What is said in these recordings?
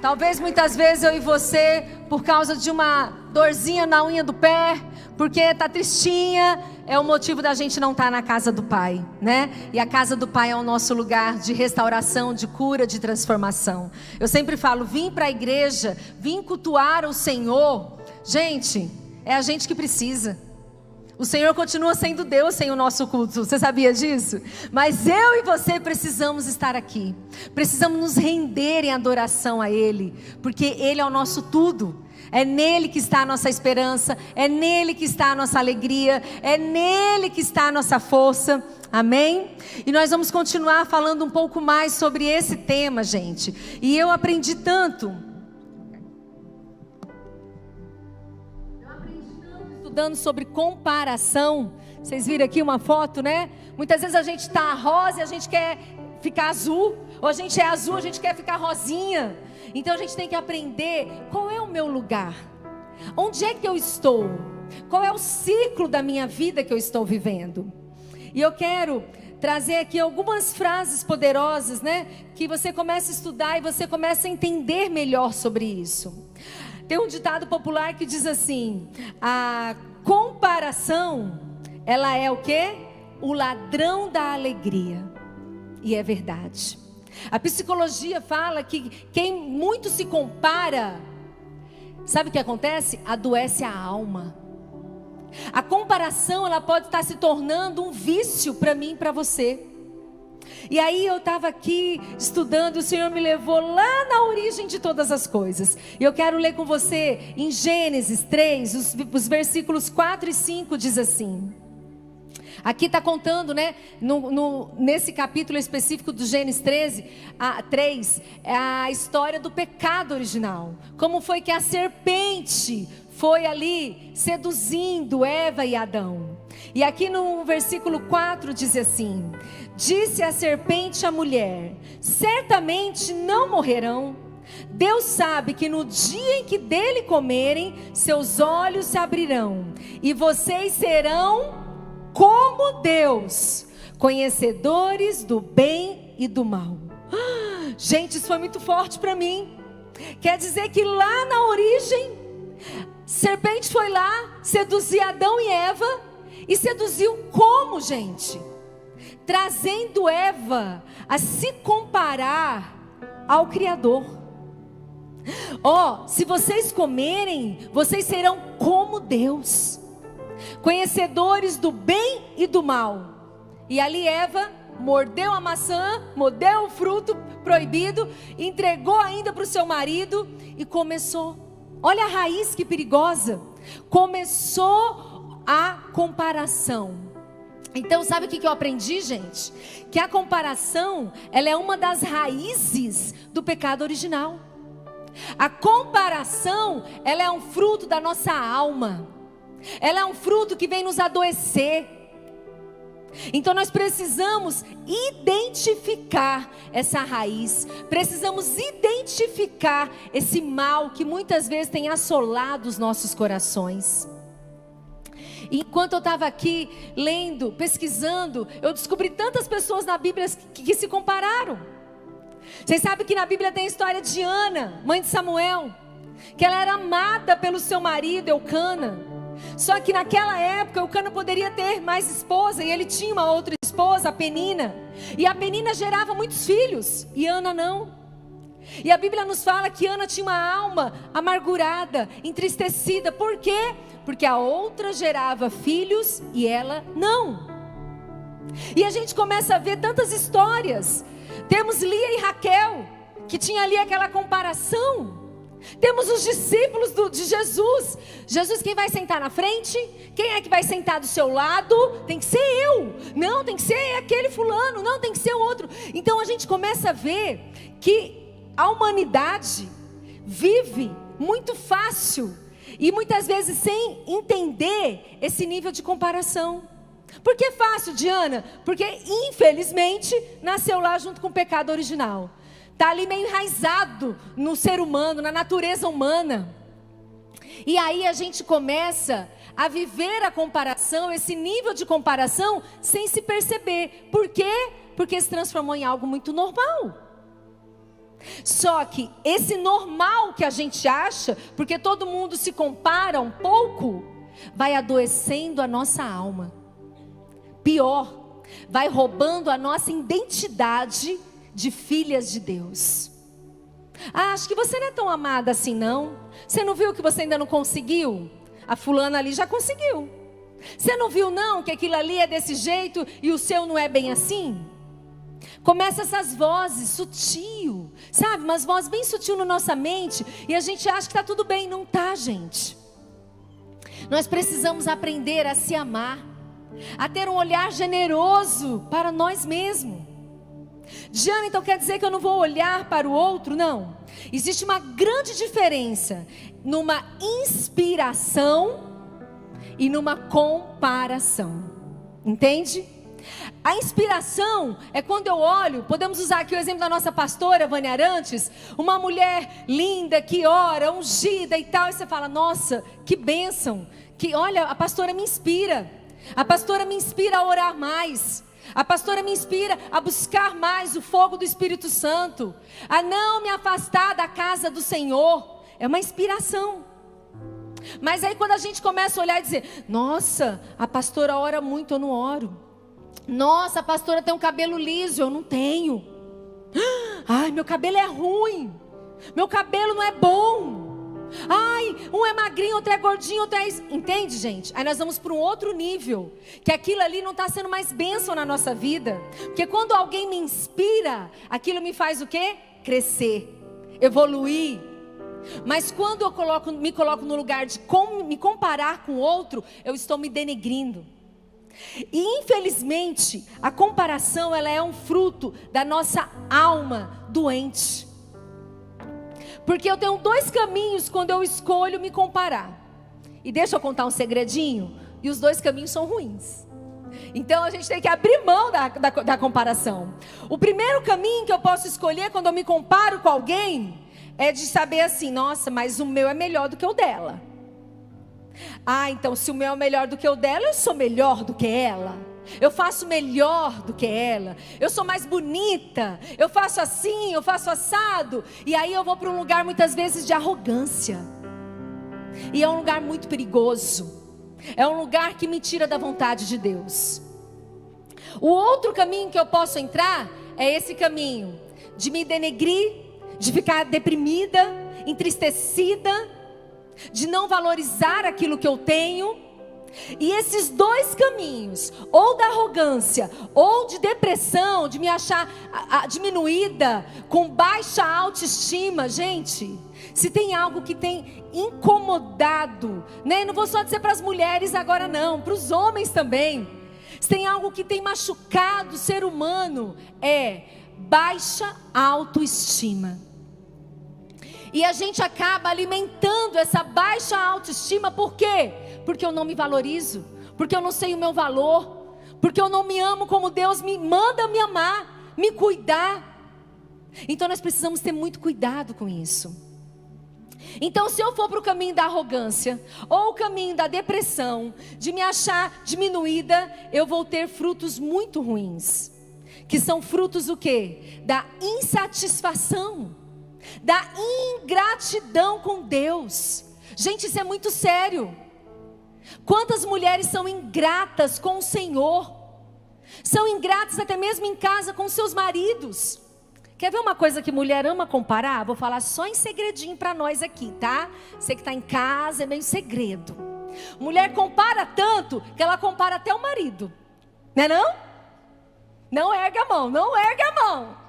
Talvez muitas vezes eu e você, por causa de uma dorzinha na unha do pé, porque está tristinha, é o motivo da gente não estar na casa do Pai, né? E a casa do Pai é o nosso lugar de restauração, de cura, de transformação. Eu sempre falo, vim para a igreja, vim cultuar o Senhor. Gente, é a gente que precisa. O Senhor continua sendo Deus sem o nosso culto, você sabia disso? Mas eu e você precisamos estar aqui, precisamos nos render em adoração a Ele, porque Ele é o nosso tudo, é nele que está a nossa esperança, é nele que está a nossa alegria, é nele que está a nossa força, amém? E nós vamos continuar falando um pouco mais sobre esse tema, gente, e eu aprendi tanto, estudando sobre comparação. Vocês viram aqui uma foto, né? Muitas vezes a gente está rosa e a gente quer ficar azul, ou a gente é azul, a gente quer ficar rosinha. Então a gente tem que aprender qual é o meu lugar, onde é que eu estou, qual é o ciclo da minha vida que eu estou vivendo. E eu quero trazer aqui algumas frases poderosas, né? Que você começa a estudar e você começa a entender melhor sobre isso. Tem um ditado popular que diz assim: a comparação, ela é o quê? O ladrão da alegria. E é verdade. A psicologia fala que quem muito se compara, sabe o que acontece? Adoece a alma. A comparação, ela pode estar se tornando um vício para mim e para você. E aí eu estava aqui estudando, o Senhor me levou lá na origem de todas as coisas. E eu quero ler com você em Gênesis 3, os versículos 4 e 5 diz assim. Aqui está contando, né, nesse capítulo específico do Gênesis 3, é a história do pecado original. Como foi que a serpente foi ali seduzindo Eva e Adão. E aqui no versículo 4 diz assim: disse a serpente à mulher: certamente não morrerão. Deus sabe que no dia em que dele comerem, seus olhos se abrirão, e vocês serão como Deus, conhecedores do bem e do mal. Gente, isso foi muito forte para mim. Quer dizer que lá na origem, serpente foi lá seduzir Adão e Eva. E seduziu como, gente? Trazendo Eva a se comparar ao Criador. Se vocês comerem, vocês serão como Deus, conhecedores do bem e do mal. E ali Eva mordeu a maçã, mordeu o fruto proibido, entregou ainda para o seu marido e começou. Olha a raiz que perigosa. Começou a comparação. Então sabe o que eu aprendi, gente? Que a comparação, ela é uma das raízes do pecado original. A comparação, ela é um fruto da nossa alma. Ela é um fruto que vem nos adoecer. Então nós precisamos identificar essa raiz. Precisamos identificar esse mal que muitas vezes tem assolado os nossos corações. Enquanto eu estava aqui lendo, pesquisando, eu descobri tantas pessoas na Bíblia que se compararam. Vocês sabem que na Bíblia tem a história de Ana, mãe de Samuel, que ela era amada pelo seu marido Eucana. Só que naquela época Eucana poderia ter mais esposa, e ele tinha uma outra esposa, a Penina. E a Penina gerava muitos filhos, e Ana não. E a Bíblia nos fala que Ana tinha uma alma amargurada, entristecida. Por quê? Porque a outra gerava filhos e ela não. E a gente começa a ver tantas histórias. Temos Lia e Raquel, que tinha ali aquela comparação. Temos os discípulos de Jesus. Jesus, quem vai sentar na frente? Quem é que vai sentar do seu lado? Tem que ser eu. Não, tem que ser aquele fulano. Não, tem que ser o outro. Então a gente começa a ver que a humanidade vive muito fácil e muitas vezes sem entender esse nível de comparação. Por que é fácil, Diana? Porque infelizmente nasceu lá junto com o pecado original. Está ali meio enraizado no ser humano, na natureza humana. E aí a gente começa a viver a comparação, esse nível de comparação, sem se perceber. Por quê? Porque se transformou em algo muito normal. Só que esse normal que a gente acha, porque todo mundo se compara um pouco, vai adoecendo a nossa alma. Pior, vai roubando a nossa identidade de filhas de Deus. Ah, acho que você não é tão amada assim não. Você não viu que você ainda não conseguiu? A fulana ali já conseguiu. Você não viu não que aquilo ali é desse jeito e o seu não é bem assim? Começa essas vozes sutil, sabe? Umas vozes bem sutil na nossa mente e a gente acha que está tudo bem. Não tá, gente. Nós precisamos aprender a se amar, a ter um olhar generoso para nós mesmos. Diana, então quer dizer que eu não vou olhar para o outro? Não. Existe uma grande diferença numa inspiração e numa comparação. Entende? A inspiração é quando eu olho, podemos usar aqui o exemplo da nossa pastora Vânia Arantes, uma mulher linda que ora, ungida e tal, e você fala, nossa, que bênção, que olha, a pastora me inspira. A pastora me inspira a orar mais. A pastora me inspira a buscar mais o fogo do Espírito Santo, a não me afastar da casa do Senhor. É uma inspiração. Mas aí quando a gente começa a olhar e dizer, nossa, a pastora ora muito, eu não oro. Nossa, a pastora tem um cabelo liso, eu não tenho. Ai, meu cabelo é ruim. Meu cabelo não é bom. Ai, um é magrinho, outro é gordinho, outro é isso. Entende, gente? Aí nós vamos para um outro nível, que aquilo ali não está sendo mais bênção na nossa vida. Porque quando alguém me inspira, aquilo me faz o quê? Crescer, evoluir. Mas quando eu me coloco no lugar de me comparar com o outro, eu estou me denegrindo. E infelizmente, a comparação ela é um fruto da nossa alma doente. Porque eu tenho dois caminhos quando eu escolho me comparar. E deixa eu contar um segredinho. E os dois caminhos são ruins. Então a gente tem que abrir mão da comparação. O primeiro caminho que eu posso escolher quando eu me comparo com alguém é de saber assim, nossa, mas o meu é melhor do que o dela. Ah, então se o meu é melhor do que o dela, eu sou melhor do que ela. Eu faço melhor do que ela. Eu sou mais bonita. Eu faço assim, eu faço assado. E aí eu vou para um lugar muitas vezes de arrogância. E é um lugar muito perigoso. É um lugar que me tira da vontade de Deus. O outro caminho que eu posso entrar é esse caminho de me denegrir, de ficar deprimida, entristecida, de não valorizar aquilo que eu tenho. E esses dois caminhos, ou da arrogância, ou de depressão, de me achar diminuída, com baixa autoestima, gente, se tem algo que tem incomodado, né? Não vou só dizer para as mulheres agora não, para os homens também. Se tem algo que tem machucado o ser humano, é baixa autoestima. E a gente acaba alimentando essa baixa autoestima, por quê? Porque eu não me valorizo, porque eu não sei o meu valor, porque eu não me amo como Deus me manda me amar, me cuidar. Então nós precisamos ter muito cuidado com isso. Então se eu for para o caminho da arrogância, ou o caminho da depressão, de me achar diminuída, eu vou ter frutos muito ruins. Que são frutos do quê? Da insatisfação, da ingratidão com Deus. Gente, isso é muito sério. Quantas mulheres são ingratas com o Senhor? São ingratas até mesmo em casa com seus maridos. Quer ver uma coisa que mulher ama comparar? Vou falar só em segredinho para nós aqui, tá? Você que está em casa, é meio segredo. Mulher compara tanto que ela compara até o marido. Não é não? Não ergue a mão, não ergue a mão.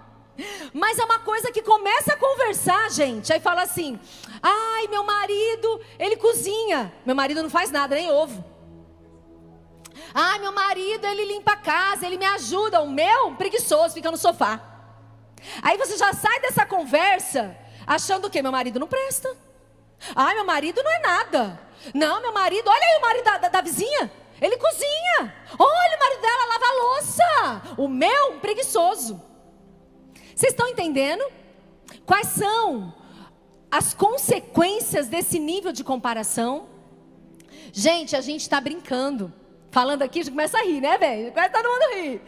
Mas é uma coisa que começa a conversar, gente. Aí fala assim, ai, meu marido, ele cozinha. Meu marido não faz nada, nem ovo. Ai, meu marido, ele limpa a casa, ele me ajuda. O meu, preguiçoso, fica no sofá. Aí você já sai dessa conversa achando o quê? Meu marido não presta. Ai, meu marido não é nada. Não, meu marido, olha aí o marido da vizinha. Ele cozinha. Olha, o marido dela lava a louça. O meu, preguiçoso. Vocês estão entendendo? Quais são as consequências desse nível de comparação? Gente, a gente está brincando. Falando aqui, a gente começa a rir, né, velho? Começa todo mundo a rir.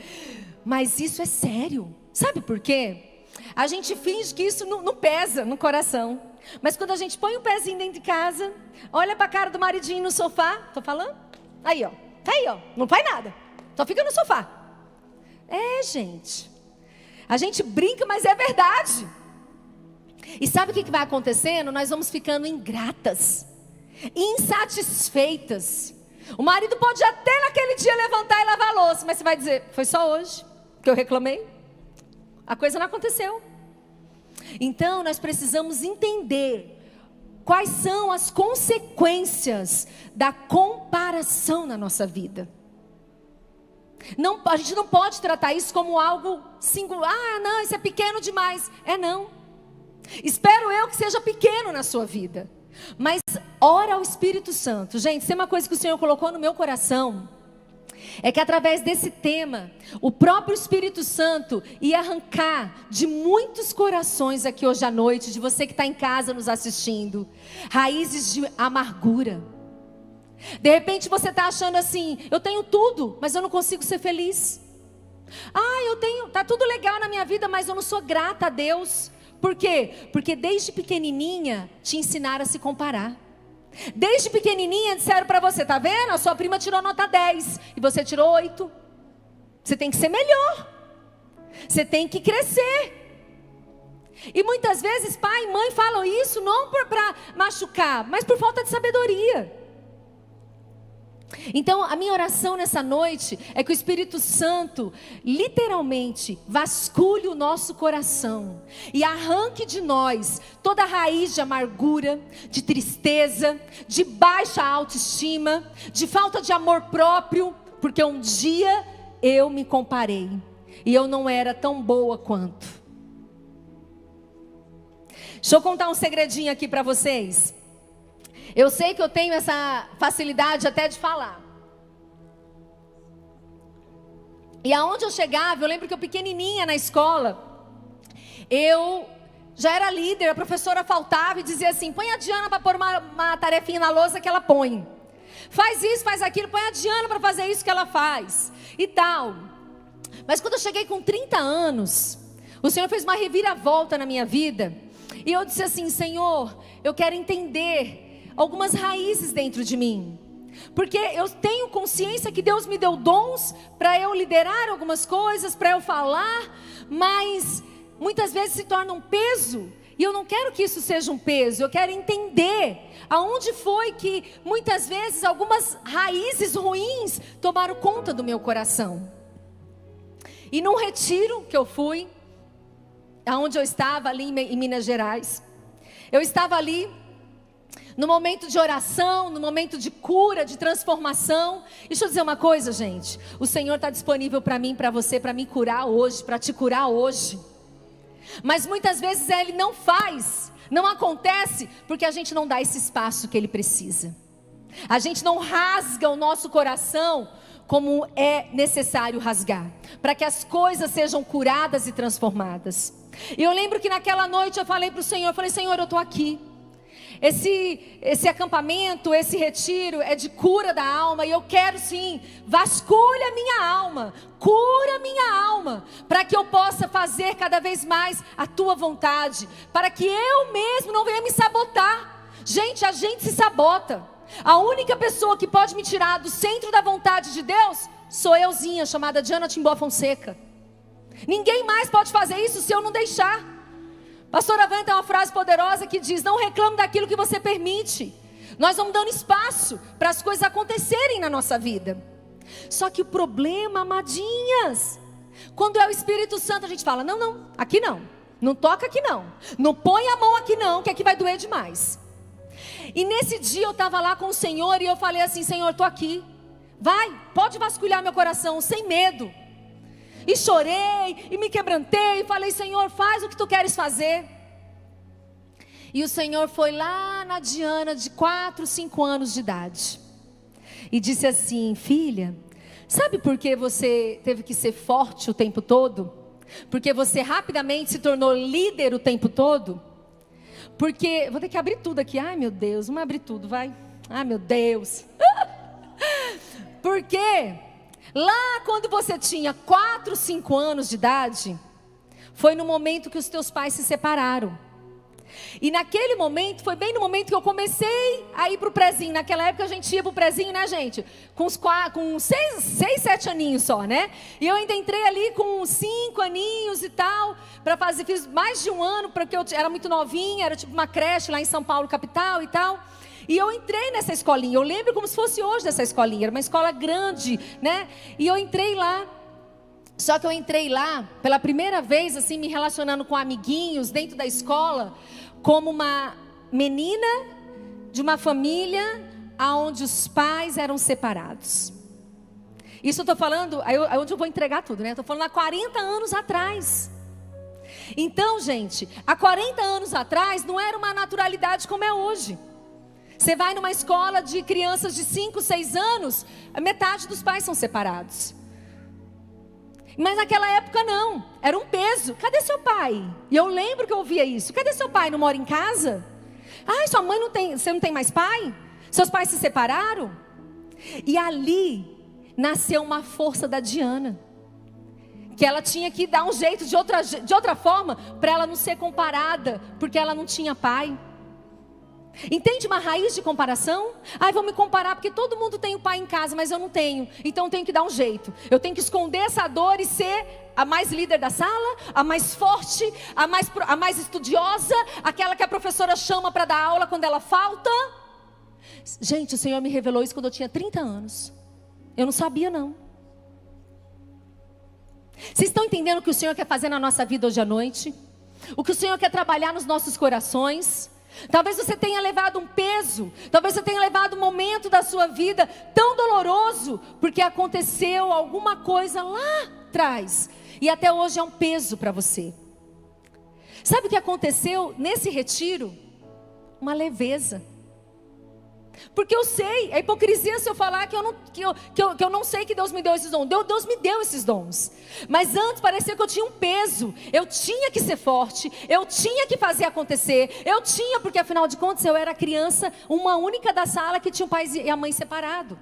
Mas isso é sério. Sabe por quê? a gente finge que isso não pesa no coração. Mas quando a gente põe o pezinho dentro de casa, olha para a cara do maridinho no sofá, tô falando? Aí, ó, tá aí, ó, não faz nada, só fica no sofá. Gente, a gente brinca, mas é verdade. E sabe o que vai acontecendo? Nós vamos ficando ingratas, insatisfeitas. O marido pode até naquele dia levantar e lavar a louça, mas você vai dizer, foi só hoje que eu reclamei? A coisa não aconteceu. Então nós precisamos entender quais são as consequências da comparação na nossa vida. A gente não pode tratar isso como algo singular. Não, isso é pequeno demais. Não. Espero eu que seja pequeno na sua vida. Mas ora ao Espírito Santo. Gente, isso é uma coisa que o Senhor colocou no meu coração. É que através desse tema, o próprio Espírito Santo ia arrancar de muitos corações aqui hoje à noite, de você que está em casa nos assistindo, raízes de amargura. De repente você está achando assim, eu tenho tudo, mas eu não consigo ser feliz. Tá tudo legal na minha vida, mas eu não sou grata a Deus. Por quê? Porque desde pequenininha te ensinaram a se comparar. Desde pequenininha disseram para você, tá vendo? A sua prima tirou nota 10 e você tirou 8. Você tem que ser melhor. Você tem que crescer. E muitas vezes pai e mãe falam isso não para machucar, mas por falta de sabedoria. Então a minha oração nessa noite é que o Espírito Santo literalmente vasculhe o nosso coração e arranque de nós toda a raiz de amargura, de tristeza, de baixa autoestima, de falta de amor próprio, porque um dia eu me comparei e eu não era tão boa quanto. Deixa eu contar um segredinho aqui para vocês. Eu sei que eu tenho essa facilidade até de falar. E aonde eu chegava, eu lembro que eu pequenininha na escola, eu já era líder, a professora faltava e dizia assim, põe a Diana para pôr uma tarefinha na louça que ela põe. Faz isso, faz aquilo, põe a Diana para fazer isso que ela faz. E tal. Mas quando eu cheguei com 30 anos, o Senhor fez uma reviravolta na minha vida. E eu disse assim, Senhor, eu quero entender algumas raízes dentro de mim, porque eu tenho consciência que Deus me deu dons para eu liderar algumas coisas, para eu falar, mas muitas vezes se torna um peso, e eu não quero que isso seja um peso. Eu quero entender aonde foi que muitas vezes algumas raízes ruins tomaram conta do meu coração. E num retiro que eu fui, aonde eu estava ali em Minas Gerais, eu estava ali no momento de oração, no momento de cura, de transformação. Deixa eu dizer uma coisa, gente. O Senhor está disponível para mim, para você, para me curar hoje, para te curar hoje. Mas muitas vezes Ele não faz, não acontece, porque a gente não dá esse espaço que Ele precisa. A gente não rasga o nosso coração como é necessário rasgar, para que as coisas sejam curadas e transformadas. E eu lembro que naquela noite eu falei para o Senhor, Senhor, eu estou aqui. Esse acampamento, esse retiro é de cura da alma, e eu quero sim, vasculha minha alma, cura minha alma, para que eu possa fazer cada vez mais a tua vontade, para que eu mesmo não venha me sabotar. Gente, a gente se sabota. A única pessoa que pode me tirar do centro da vontade de Deus sou euzinha, chamada Diana Timbó Fonseca. Ninguém mais pode fazer isso se eu não deixar. Pastora Van tem uma frase poderosa que diz, não reclame daquilo que você permite. Nós vamos dando espaço para as coisas acontecerem na nossa vida. Só que o problema, amadinhas, quando é o Espírito Santo, a gente fala, não, aqui não toca aqui não põe a mão aqui não, que aqui vai doer demais. E nesse dia eu estava lá com o Senhor e eu falei assim, Senhor, estou aqui, pode vasculhar meu coração, sem medo. E chorei, e me quebrantei, e falei, Senhor, faz o que tu queres fazer. E o Senhor foi lá na Diana de 4, 5 anos de idade. E disse assim, filha, sabe por que você teve que ser forte o tempo todo? Porque você rapidamente se tornou líder o tempo todo? Porque, vou ter que abrir tudo aqui, ai meu Deus, vamos abrir tudo, vai. Ai meu Deus. Porque lá quando você tinha 4, 5 anos de idade, foi no momento que os teus pais se separaram. E naquele momento, foi bem no momento que eu comecei a ir para o prezinho. Naquela época a gente ia para o prezinho, né, gente? Com 6, 7 aninhos só, né? E eu ainda entrei ali com 5 aninhos e tal, para fazer, fiz mais de um ano, porque eu era muito novinha, era tipo uma creche lá em São Paulo, capital e tal. E eu entrei nessa escolinha, eu lembro como se fosse hoje dessa escolinha, era uma escola grande, né? E eu entrei lá. Só que eu entrei lá, pela primeira vez, assim, me relacionando com amiguinhos dentro da escola, como uma menina de uma família onde os pais eram separados. Isso eu estou falando, aí onde eu vou entregar tudo, né? Estou falando há 40 anos atrás. Então, gente, há 40 anos atrás não era uma naturalidade como é hoje. Você vai numa escola de crianças de 5, 6 anos, a metade dos pais são separados. Mas naquela época não, era um peso. Cadê seu pai? E eu lembro que eu ouvia isso. Cadê seu pai? Não mora em casa? Ai, sua mãe não tem, você não tem mais pai? Seus pais se separaram? E ali nasceu uma força da Diana, que ela tinha que dar um jeito de outra forma, para ela não ser comparada, porque ela não tinha pai. Entende uma raiz de comparação? Ai, vou me comparar porque todo mundo tem o pai em casa, mas eu não tenho. Então eu tenho que dar um jeito. Eu tenho que esconder essa dor e ser a mais líder da sala, a mais forte, a mais estudiosa, aquela que a professora chama para dar aula quando ela falta. Gente, o Senhor me revelou isso quando eu tinha 30 anos. Eu não sabia não. Vocês estão entendendo o que o Senhor quer fazer na nossa vida hoje à noite? O que o Senhor quer trabalhar nos nossos corações? Talvez você tenha levado um peso, talvez você tenha levado um momento da sua vida tão doloroso, porque aconteceu alguma coisa lá atrás, e até hoje é um peso para você. Sabe o que aconteceu nesse retiro? Uma leveza. Porque eu sei, é hipocrisia se eu falar que eu não sei que Deus me deu esses dons. Deus me deu esses dons. Mas antes parecia que eu tinha um peso. Eu tinha que ser forte. Eu tinha que fazer acontecer. Porque afinal de contas eu era criança, uma única da sala que tinha o pai e a mãe separado.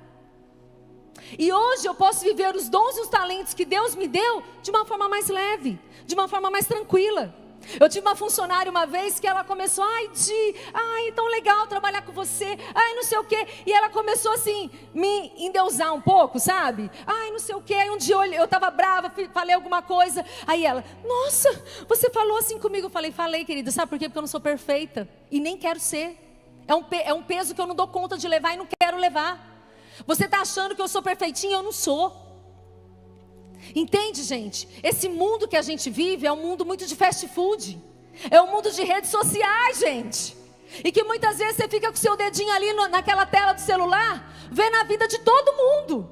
E hoje eu posso viver os dons e os talentos que Deus me deu de uma forma mais leve, de uma forma mais tranquila. Eu tive uma funcionária uma vez que ela começou, tão legal trabalhar com você, não sei o quê. E ela começou assim, me endeusar um pouco, sabe? Não sei o quê. Aí um dia eu estava brava, falei alguma coisa. Aí ela, nossa, você falou assim comigo. Eu falei, querida, sabe por quê? Porque eu não sou perfeita e nem quero ser. É um peso que eu não dou conta de levar e não quero levar. Você está achando que eu sou perfeitinha? Eu não sou. Entende, gente? Esse mundo que a gente vive é um mundo muito de fast food. É um mundo de redes sociais, gente. E que muitas vezes você fica com o seu dedinho ali naquela tela do celular, vendo a vida de todo mundo.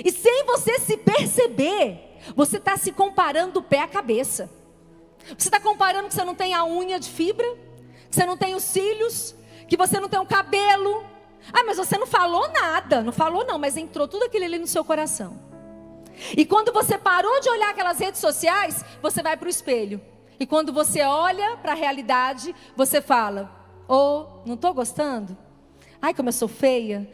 E sem você se perceber, você está se comparando do pé à cabeça. Você está comparando que você não tem a unha de fibra, que você não tem os cílios, que você não tem o cabelo. Mas você não falou nada. Não falou não, mas entrou tudo aquilo ali no seu coração. E quando você parou de olhar aquelas redes sociais, você vai para o espelho. E quando você olha para a realidade, você fala, não estou gostando? Ai, como eu sou feia.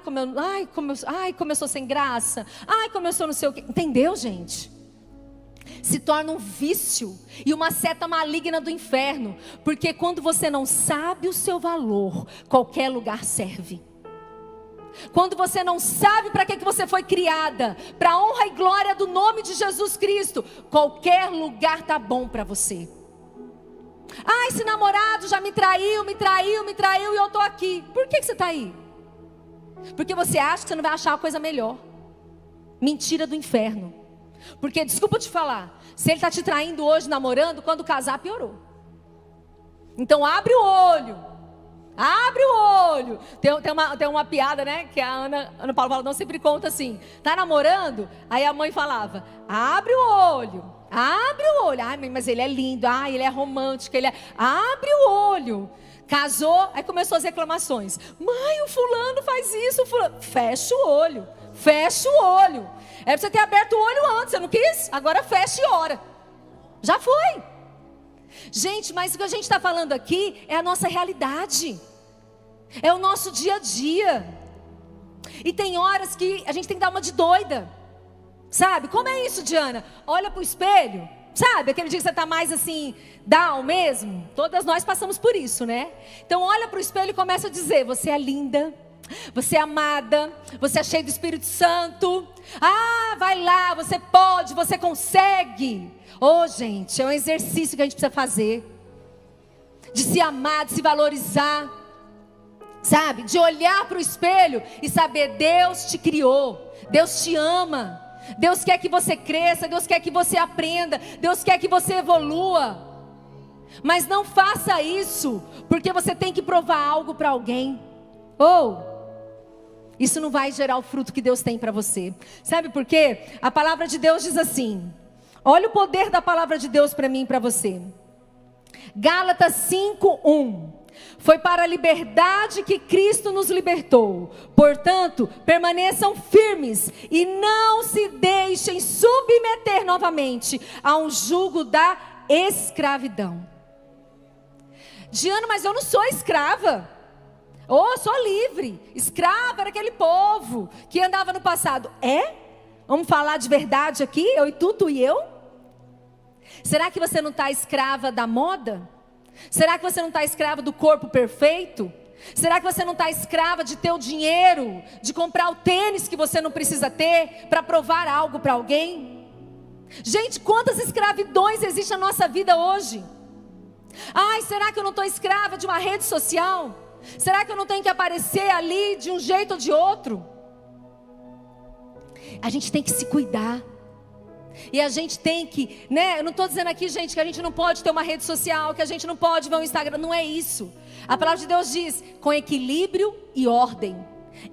Como eu sou sem graça. Como eu sou não sei o quê. Entendeu, gente? Se torna um vício e uma seta maligna do inferno. Porque quando você não sabe o seu valor, qualquer lugar serve. Quando você não sabe para que você foi criada, para a honra e glória do nome de Jesus Cristo, qualquer lugar tá bom para você. Esse namorado já me traiu e eu tô aqui. Por que você está aí? Porque você acha que você não vai achar uma coisa melhor. Mentira do inferno. Porque, desculpa te falar, se ele está te traindo hoje namorando, quando casar piorou. Então abre o olho. Abre o olho. Tem uma piada, né? Que a Ana Paula Valadão sempre conta assim. Tá namorando? Aí a mãe falava, abre o olho. Abre o olho. Mas ele é lindo. Ele é romântico. Abre o olho. Casou, aí começou as reclamações. Mãe, o fulano faz isso. Fecha o olho. Fecha o olho. É pra você ter aberto o olho antes. Você não quis? Agora fecha e ora. Já foi. Gente, mas o que a gente está falando aqui é a nossa realidade. É o nosso dia a dia. E tem horas que a gente tem que dar uma de doida. Sabe? Como é isso, Diana? Olha para o espelho. Sabe, aquele dia que você está mais assim, down mesmo? Todas nós passamos por isso, né? Então olha para o espelho e começa a dizer: você é linda, você é amada, você é cheia do Espírito Santo. Ah, vai lá, você pode, você consegue. Oh, gente, é um exercício que a gente precisa fazer. De se amar, de se valorizar. Sabe, de olhar para o espelho e saber: Deus te criou, Deus te ama. Deus quer que você cresça, Deus quer que você aprenda, Deus quer que você evolua. Mas não faça isso porque você tem que provar algo para alguém. Isso não vai gerar o fruto que Deus tem para você. Sabe por quê? A palavra de Deus diz assim. Olha o poder da palavra de Deus para mim e para você. Gálatas 5:1. Foi para a liberdade que Cristo nos libertou. Portanto, permaneçam firmes e não se deixem submeter novamente a um jugo da escravidão. Diana, mas eu não sou escrava. Sou livre. Escrava era aquele povo que andava no passado. Vamos falar de verdade aqui? Eu e tu e eu? Será que você não está escrava da moda? Será que você não está escrava do corpo perfeito? Será que você não está escrava de ter o dinheiro, de comprar o tênis que você não precisa ter para provar algo para alguém? Gente, quantas escravidões existem na nossa vida hoje? Ai, será que eu não estou escrava de uma rede social? Será que eu não tenho que aparecer ali de um jeito ou de outro? A gente tem que se cuidar. E a gente tem que, né? Eu não estou dizendo aqui, gente, que a gente não pode ter uma rede social, que a gente não pode ver um Instagram. Não é isso. A palavra de Deus diz: com equilíbrio e ordem.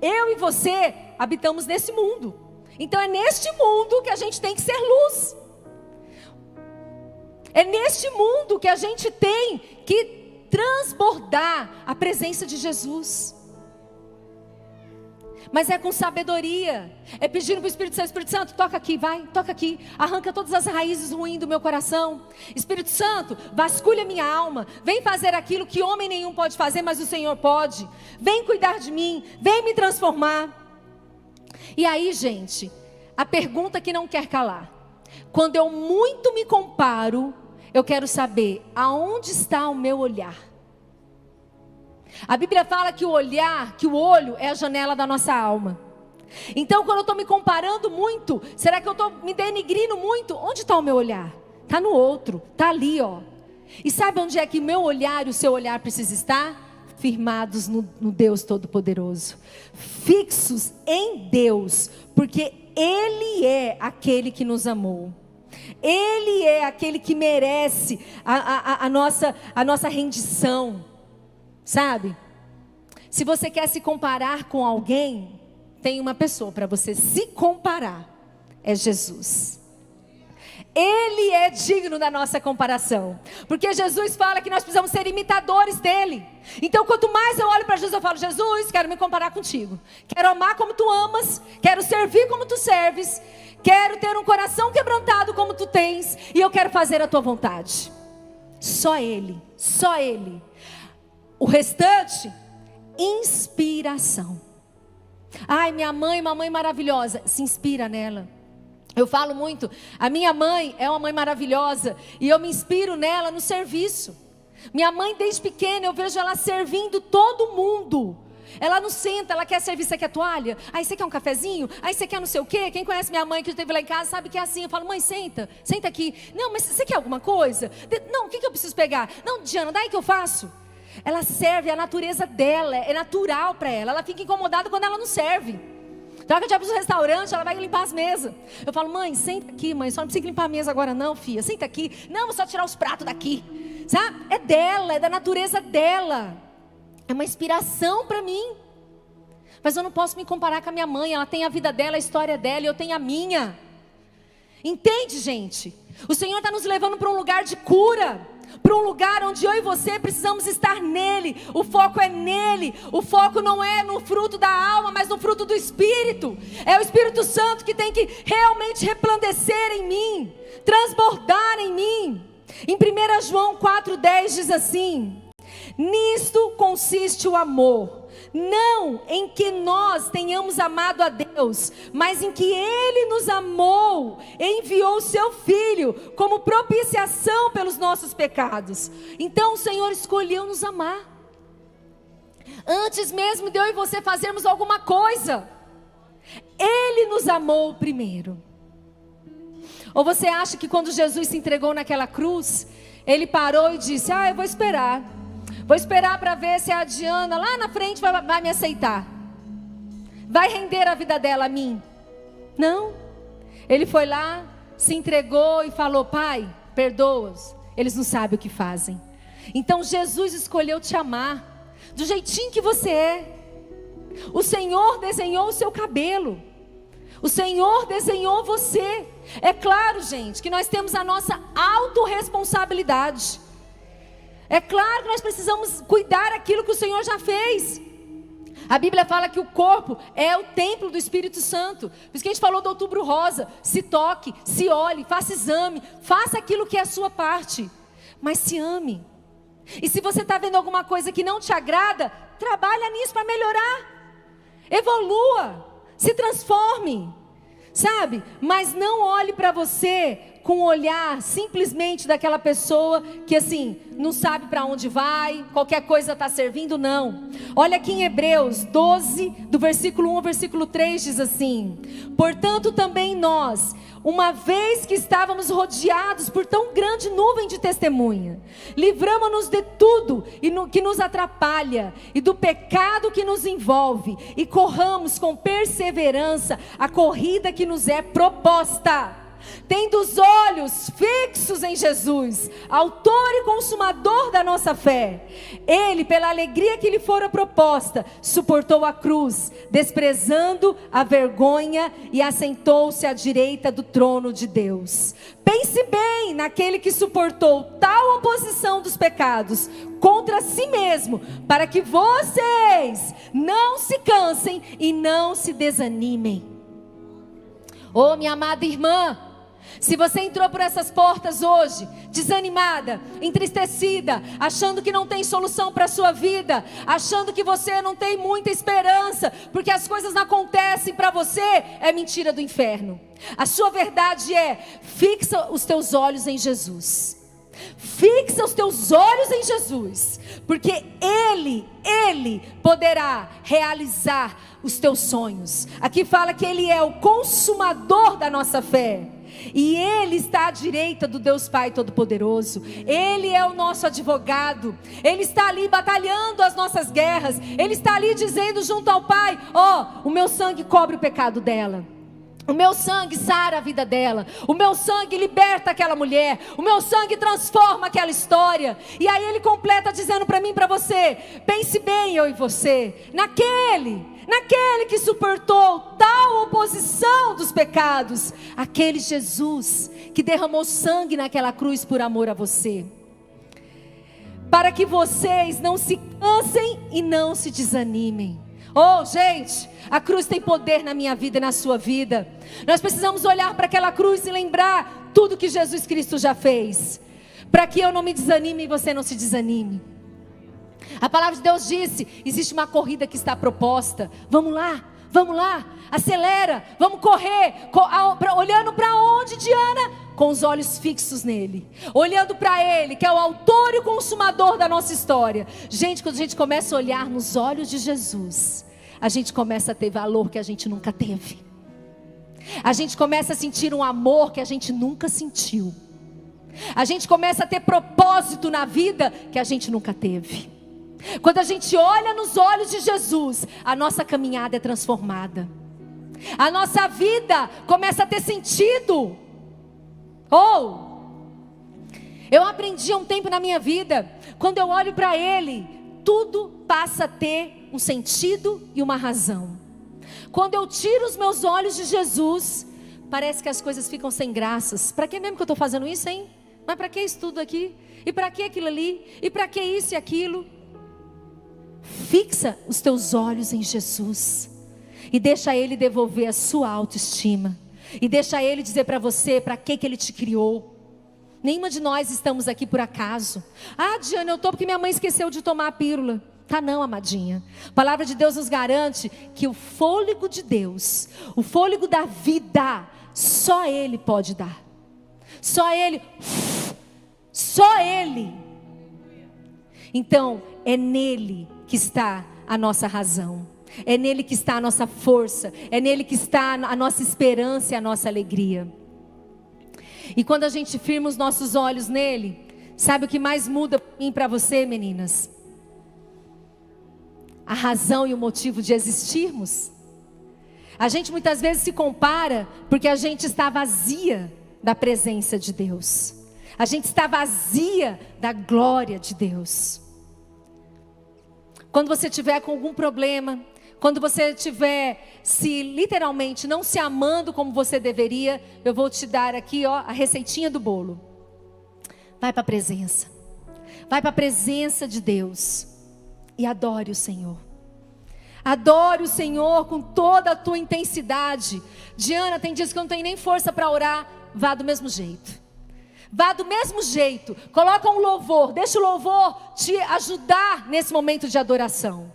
Eu e você habitamos nesse mundo. Então é neste mundo que a gente tem que ser luz. É neste mundo que a gente tem que transbordar a presença de Jesus. Mas é com sabedoria. É pedindo para o Espírito Santo, toca aqui, vai, toca aqui. Arranca todas as raízes ruins do meu coração. Espírito Santo, vasculha minha alma. Vem fazer aquilo que homem nenhum pode fazer, mas o Senhor pode. Vem cuidar de mim, vem me transformar. E aí, gente, a pergunta que não quer calar. Quando eu muito me comparo, eu quero saber aonde está o meu olhar. A Bíblia fala que o olho é a janela da nossa alma. Então quando eu estou me comparando muito, será que eu estou me denigrindo muito? Onde está o meu olhar? Está no outro, está ali, ó. E sabe onde é que o meu olhar e o seu olhar precisa estar? Firmados no Deus Todo-Poderoso. Fixos em Deus, porque Ele é aquele que nos amou. Ele é aquele que merece a nossa rendição. Sabe? Se você quer se comparar com alguém, tem uma pessoa para você se comparar. É Jesus. Ele é digno da nossa comparação. Porque Jesus fala que nós precisamos ser imitadores dele. Então quanto mais eu olho para Jesus, eu falo: Jesus, quero me comparar contigo. Quero amar como tu amas. Quero servir como tu serves. Quero ter um coração quebrantado como tu tens. E eu quero fazer a tua vontade. Só Ele. Só Ele. O restante, inspiração. Ai, minha mãe, uma mãe maravilhosa. Se inspira nela. Eu falo muito, a minha mãe é uma mãe maravilhosa. E eu me inspiro nela no serviço. Minha mãe, desde pequena, eu vejo ela servindo todo mundo. Ela não senta, ela quer servir. Você quer toalha? Aí você quer um cafezinho? Aí você quer não sei o quê? Quem conhece minha mãe que esteve lá em casa sabe que é assim. Eu falo: mãe, senta aqui. Não, mas você quer alguma coisa? Não, o que eu preciso pegar? Não, Diana, daí que eu faço. Ela serve, a natureza dela, é natural para ela. Ela fica incomodada quando ela não serve. Então que eu já vou no restaurante, ela vai limpar as mesas. Eu falo: mãe, senta aqui, mãe, só não precisa limpar a mesa agora não, filha. Senta aqui. Não, vou só tirar os pratos daqui. Sabe? É dela, é da natureza dela. É uma inspiração para mim. Mas eu não posso me comparar com a minha mãe. Ela tem a vida dela, a história dela, e eu tenho a minha. Entende, gente? O Senhor está nos levando para um lugar de cura. Para um lugar onde eu e você precisamos estar nele. O foco é nele. O foco não é no fruto da alma, mas no fruto do Espírito. É o Espírito Santo que tem que realmente resplandecer em mim, transbordar em mim. Em 1 João 4,10 diz assim: Nisto consiste o amor, não em que nós tenhamos amado a Deus, mas em que Ele nos amou e enviou o seu Filho como propiciação pelos nossos pecados. Então o Senhor escolheu nos amar, antes mesmo de eu e você fazermos alguma coisa. Ele nos amou primeiro. Ou você acha que quando Jesus se entregou naquela cruz, Ele parou e disse: eu vou esperar para ver se a Diana lá na frente vai me aceitar, vai render a vida dela a mim? Não. Ele foi lá, se entregou e falou: Pai, perdoa-os, eles não sabem o que fazem. Então Jesus escolheu te amar do jeitinho que você é. O Senhor desenhou o seu cabelo, o Senhor desenhou você. É claro, gente, que nós temos a nossa autorresponsabilidade. É claro que nós precisamos cuidar daquilo que o Senhor já fez. A Bíblia fala que o corpo é o templo do Espírito Santo. Por isso que a gente falou do Outubro Rosa. Se toque, se olhe, faça exame, faça aquilo que é a sua parte, mas se ame. E se você está vendo alguma coisa que não te agrada, trabalha nisso para melhorar. Evolua, se transforme, sabe? Mas não olhe para você com o olhar simplesmente daquela pessoa que assim, não sabe para onde vai, qualquer coisa está servindo, não. Olha aqui em Hebreus 12, do versículo 1 ao versículo 3, diz assim: portanto também nós, uma vez que estávamos rodeados por tão grande nuvem de testemunha, livramo-nos de tudo que nos atrapalha e do pecado que nos envolve, e corramos com perseverança a corrida que nos é proposta, tendo os olhos fixos em Jesus, autor e consumador da nossa fé. Ele, pela alegria que lhe fora proposta, suportou a cruz, desprezando a vergonha, e assentou-se à direita do trono de Deus. Pense bem naquele que suportou tal oposição dos pecados contra si mesmo, para que vocês não se cansem e não se desanimem. Oh, minha amada irmã, se você entrou por essas portas hoje, desanimada, entristecida, achando que não tem solução para a sua vida, achando que você não tem muita esperança, porque as coisas não acontecem para você, é mentira do inferno. A sua verdade é: fixa os teus olhos em Jesus. Fixa os teus olhos em Jesus, porque Ele poderá realizar os teus sonhos. Aqui fala que Ele é o consumador da nossa fé, e Ele está à direita do Deus Pai Todo-Poderoso. Ele é o nosso advogado. Ele está ali batalhando as nossas guerras. Ele está ali dizendo junto ao Pai: o meu sangue cobre o pecado dela, o meu sangue sara a vida dela, o meu sangue liberta aquela mulher, o meu sangue transforma aquela história. E aí Ele completa dizendo para mim e para você: pense bem, eu e você, naquele que suportou tal oposição dos pecados, aquele Jesus que derramou sangue naquela cruz por amor a você, para que vocês não se cansem e não se desanimem. Oh, gente, a cruz tem poder na minha vida e na sua vida. Nós precisamos olhar para aquela cruz e lembrar tudo que Jesus Cristo já fez, para que eu não me desanime e você não se desanime. A palavra de Deus disse: existe uma corrida que está proposta. Vamos lá, acelera, vamos correr, olhando para onde, Diana? Com os olhos fixos nele, olhando para Ele, que é o autor e o consumador da nossa história. Gente, quando a gente começa a olhar nos olhos de Jesus, a gente começa a ter valor que a gente nunca teve. A gente começa a sentir um amor que a gente nunca sentiu. A gente começa a ter propósito na vida que a gente nunca teve. Quando a gente olha nos olhos de Jesus, a nossa caminhada é transformada. A nossa vida começa a ter sentido. Eu aprendi há um tempo na minha vida, quando eu olho para Ele, tudo passa a ter um sentido e uma razão. Quando eu tiro os meus olhos de Jesus, parece que as coisas ficam sem graças. Para que mesmo que eu estou fazendo isso, hein? Mas para que isso tudo aqui? E para que aquilo ali? E para que isso e aquilo? Fixa os teus olhos em Jesus e deixa Ele devolver a sua autoestima, e deixa Ele dizer para você para que Ele te criou. Nenhuma de nós estamos aqui por acaso. Ah, Diana, eu estou porque minha mãe esqueceu de tomar a pílula. Tá não, amadinha. A palavra de Deus nos garante que o fôlego de Deus, o fôlego da vida, só Ele pode dar. Só Ele. Só Ele. Então, é nele que está a nossa razão. É nele que está a nossa força. É nele que está a nossa esperança e a nossa alegria. E quando a gente firma os nossos olhos nele, sabe o que mais muda para mim e para você, meninas? A razão e o motivo de existirmos. A gente muitas vezes se compara porque a gente está vazia da presença de Deus. A gente está vazia da glória de Deus. Quando você tiver com algum problema, quando você estiver literalmente não se amando como você deveria, eu vou te dar aqui a receitinha do bolo. Vai para a presença. Vai para a presença de Deus. E adore o Senhor. Adore o Senhor com toda a tua intensidade. Diana, tem dias que eu não tenho nem força para orar. Vá do mesmo jeito. Vá do mesmo jeito. Coloca um louvor. Deixa o louvor te ajudar nesse momento de adoração.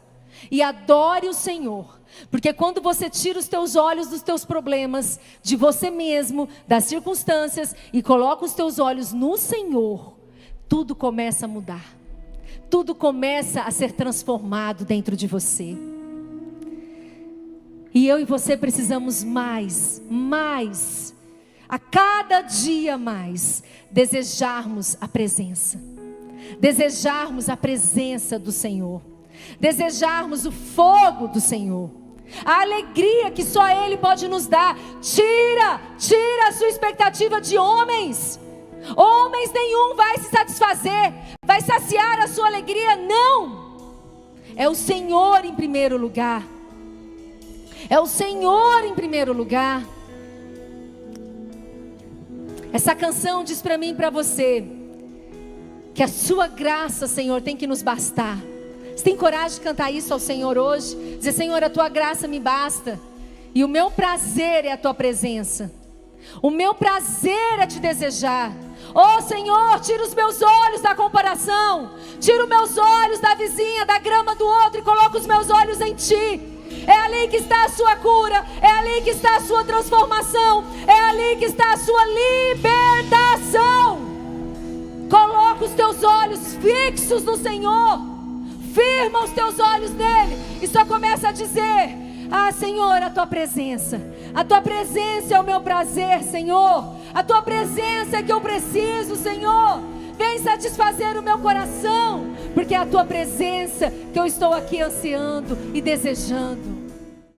E adore o Senhor. Porque quando você tira os teus olhos dos teus problemas, de você mesmo, das circunstâncias, e coloca os teus olhos no Senhor, tudo começa a mudar. Tudo começa a ser transformado dentro de você. E eu e você precisamos mais, a cada dia mais, desejarmos a presença. Desejarmos a presença do Senhor. Desejarmos o fogo do Senhor. A alegria que só Ele pode nos dar. Tira a sua expectativa de homens. Homens nenhum vai se satisfazer, vai saciar a sua alegria, não. É o Senhor em primeiro lugar. É o Senhor em primeiro lugar. Essa canção diz para mim e para você que a sua graça, Senhor, tem que nos bastar. Você tem coragem de cantar isso ao Senhor hoje? Dizer, Senhor, a tua graça me basta. E o meu prazer é a tua presença. O meu prazer é te desejar. Oh Senhor, tira os meus olhos da comparação. Tira os meus olhos da vizinha, da grama do outro, e coloca os meus olhos em ti. É ali que está a sua cura. É ali que está a sua transformação. É ali que está a sua libertação. Coloca os teus olhos fixos no Senhor. Firma os teus olhos nele. E só começa a dizer: ah, Senhor, a tua presença. A tua presença é o meu prazer, Senhor. A tua presença é que eu preciso, Senhor. Vem satisfazer o meu coração. Porque é a tua presença que eu estou aqui ansiando e desejando.